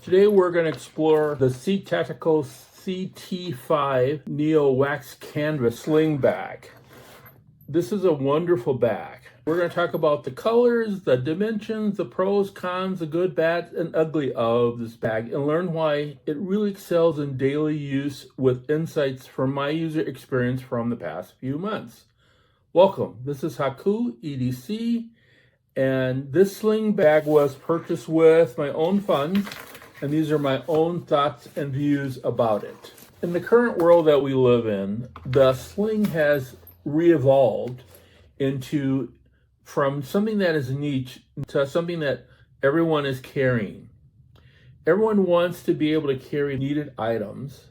Today we're going to explore the Tactical CT5 Neo Wax Canvas Sling Bag. This is a wonderful bag. We're going to talk about the colors, the dimensions, the pros, cons, the good, bad, and ugly of this bag, and learn why it really excels in daily use with insights from my user experience from the past few months. Welcome. This is Haku EDC, and this sling bag was purchased with my own funds. And these are my own thoughts and views about it. In the current world that we live in, the sling has re-evolved from something that is niche to something that everyone is carrying. Everyone wants to be able to carry needed items,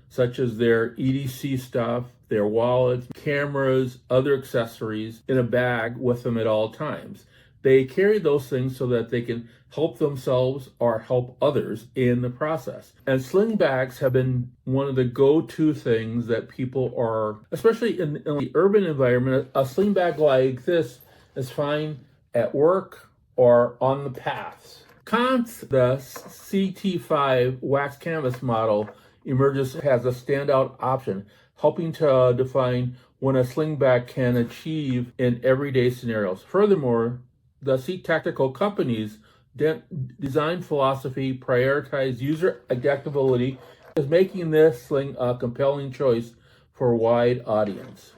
such as their EDC stuff, their wallets, cameras, other accessories in a bag with them at all times. They carry those things so that they can help themselves or help others in the process. And sling bags have been one of the go-to things that people are, especially in the urban environment. A sling bag like this is fine at work or on the paths. Cons, the CT5 wax canvas model emerges as a standout option, helping to define what a sling bag can achieve in everyday scenarios. Furthermore, the Tactical company's design philosophy prioritize user adaptability, is making this sling a compelling choice for a wide audience.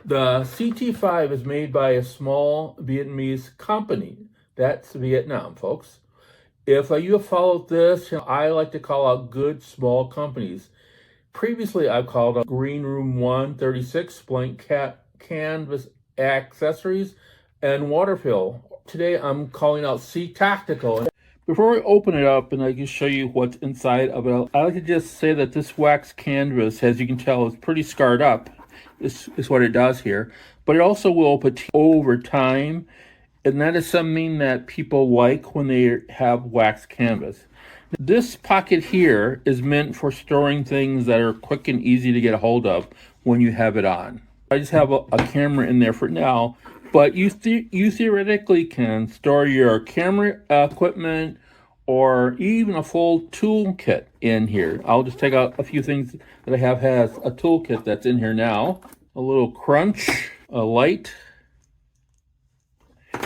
The CT5 is made by a small Vietnamese company. That's Vietnam, folks. If you have followed this, I like to call out good small companies. Previously, I've called out Green Room 136, Blank Canvas Accessories, and Waterfill. Today I'm calling out Tactical. Before we open it up and I can show you what's inside of it, I like to just say that this wax canvas, as you can tell, is pretty scarred up. This is what it does here. But it also will fatigue over time, and that is something that people like when they have wax canvas. This pocket here is meant for storing things that are quick and easy to get a hold of when you have it on. I just have a camera in there for now. But you theoretically can store your camera equipment or even a full toolkit in here. I'll just take out a few things that I have has a toolkit that's in here now. A little crunch, a light.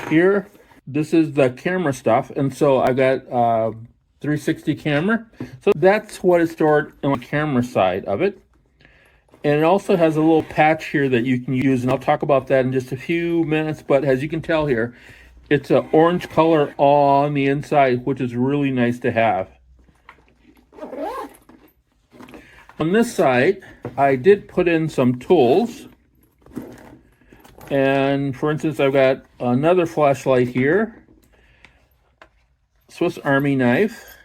Here, this is the camera stuff. And so I got 360 camera. So that's what is stored on the camera side of it. And it also has a little patch here that you can use, and I'll talk about that in just a few minutes. But as you can tell here, it's an orange color on the inside, which is really nice to have. On this side, I did put in some tools. And for instance, I've got another flashlight here, Swiss Army knife,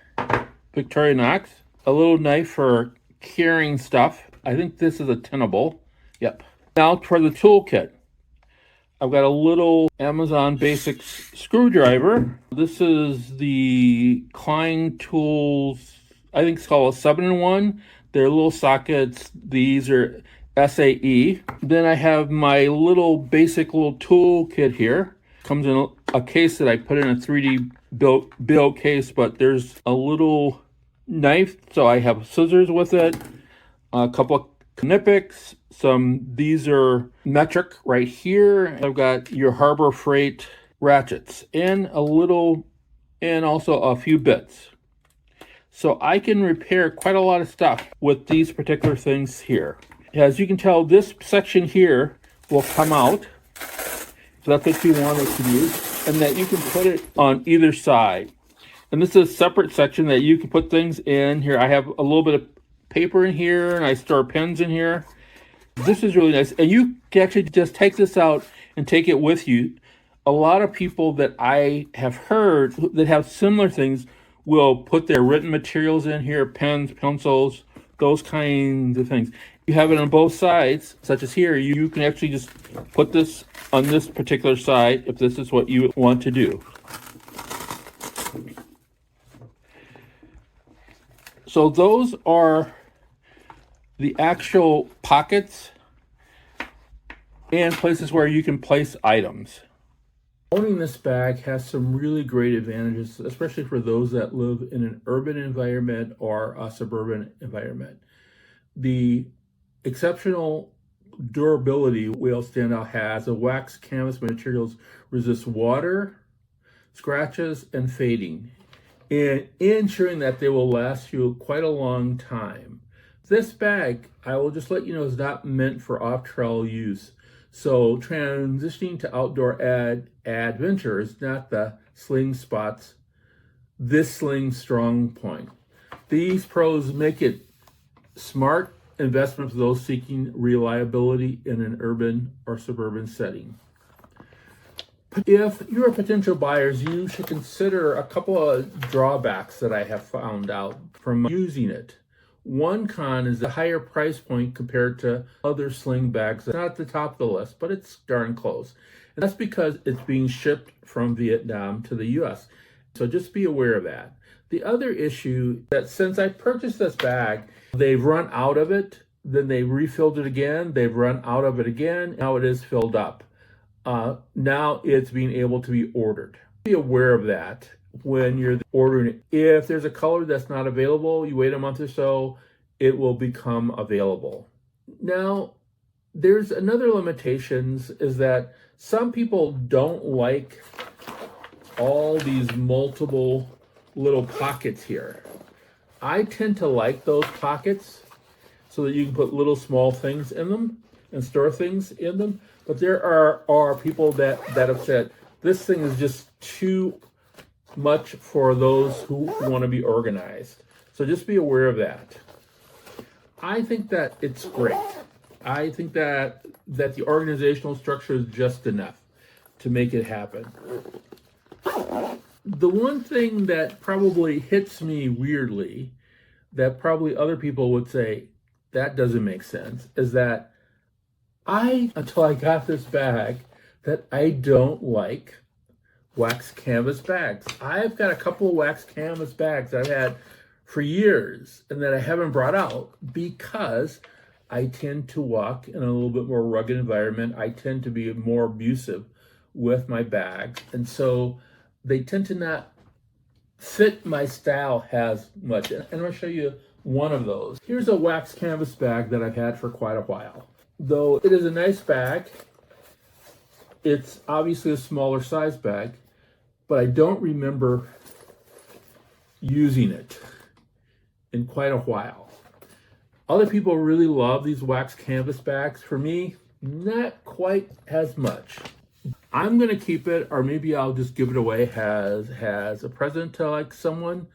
Victorinox, a little knife for carrying stuff. I think this is a tenable. Yep. Now for the toolkit. I've got a little Amazon Basics screwdriver. This is the Klein Tools, I think it's called a 7-in-1. They're little sockets. These are SAE. Then I have my little basic little toolkit here. Comes in a case that I put in a 3D built case, but there's a little knife, so I have scissors with it. A couple of Knipex, these are metric right here. I've got your Harbor Freight ratchets and also a few bits. So I can repair quite a lot of stuff with these particular things here. As you can tell, this section here will come out. So that's what you want it to use, and that you can put it on either side. And this is a separate section that you can put things in here. I have a little bit of paper in here, and I store pens in here. This is really nice, and you can actually just take this out and take it with you. A lot of people that I have heard that have similar things will put their written materials in here, pens, pencils, those kinds of things. You have it on both sides, such as here. You can actually just put this on this particular side if this is what you want to do. So those are the actual pockets and places where you can place items. Owning this bag has some really great advantages, especially for those that live in an urban environment or a suburban environment. The exceptional durability whale standout has, the wax canvas materials resist water, scratches, and fading, and ensuring that they will last you quite a long time. This bag, I will just let you know, is not meant for off-trail use. So transitioning to outdoor adventure is not the Sling Spot's this Sling strong point. These pros make it smart investment for those seeking reliability in an urban or suburban setting. If you're potential buyers, you should consider a couple of drawbacks that I have found out from using it. One con is the higher price point compared to other Sling bags. It's not at the top of the list, but it's darn close. And that's because it's being shipped from Vietnam to the US. So just be aware of that. The other issue that since I purchased this bag, they've run out of it, then they refilled it again, they've run out of it again, now it is filled up. Now it's being able to be ordered. Be aware of that when you're ordering it. If there's a color that's not available, you wait a month or so, it will become available. Now, there's another limitations is that some people don't like all these multiple little pockets here. I tend to like those pockets so that you can put little small things in them and store things in them. But there are people that have said, this thing is just too much for those who want to be organized. So just be aware of that. I think that it's great. I think that the organizational structure is just enough to make it happen. The one thing that probably hits me weirdly, that probably other people would say, that doesn't make sense, is that until I got this bag, that I don't like wax canvas bags. I've got a couple of wax canvas bags that I've had for years and that I haven't brought out because I tend to walk in a little bit more rugged environment. I tend to be more abusive with my bags. And so they tend to not fit my style as much. And I'm going to show you one of those. Here's a wax canvas bag that I've had for quite a while. Though it is a nice bag, it's obviously a smaller size bag, but I don't remember using it in quite a while. Other people really love these wax canvas bags. For me, not quite as much. I'm gonna keep it, or maybe I'll just give it away as a present to like someone.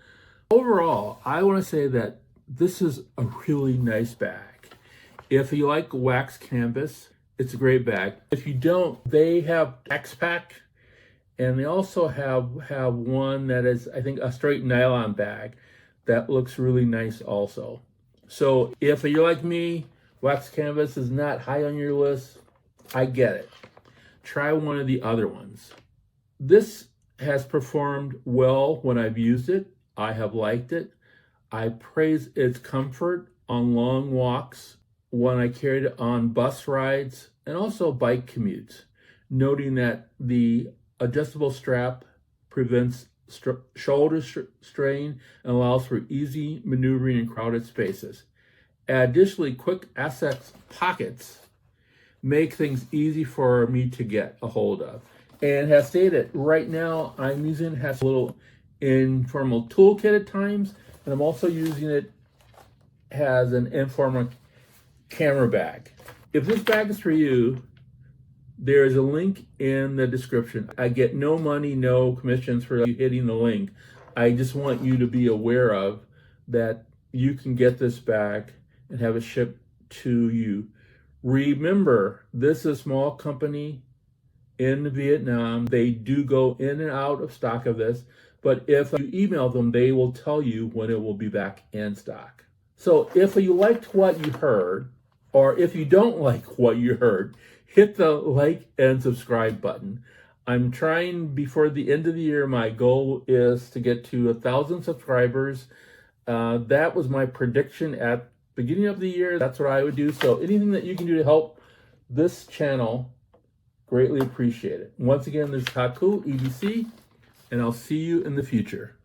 Overall, I want to say that this is a really nice bag. If you like wax canvas, it's a great bag. If you don't, they have X-Pack, and they also have one that is, I think, a straight nylon bag that looks really nice also. So if you're like me, wax canvas is not high on your list, I get it. Try one of the other ones. This has performed well when I've used it. I have liked it. I praise its comfort on long walks, when I carried it on bus rides, and also bike commutes, noting that the adjustable strap prevents shoulder strain and allows for easy maneuvering in crowded spaces. Additionally, quick access pockets make things easy for me to get a hold of. And as stated, right now I'm using it as a little informal toolkit at times, and I'm also using it as an informal camera bag. If this bag is for you, there is a link in the description. I get no money, no commissions for you hitting the link. I just want you to be aware of that you can get this bag and have it shipped to you. Remember, this is a small company in Vietnam. They do go in and out of stock of this, but if you email them, they will tell you when it will be back in stock. So if you liked what you heard, or if you don't like what you heard, hit the like and subscribe button. I'm trying before the end of the year, my goal is to get to 1,000 subscribers. That was my prediction at the beginning of the year. That's what I would do. So anything that you can do to help this channel Greatly appreciate it. Once again, this is Haku, EDC, and I'll see you in the future.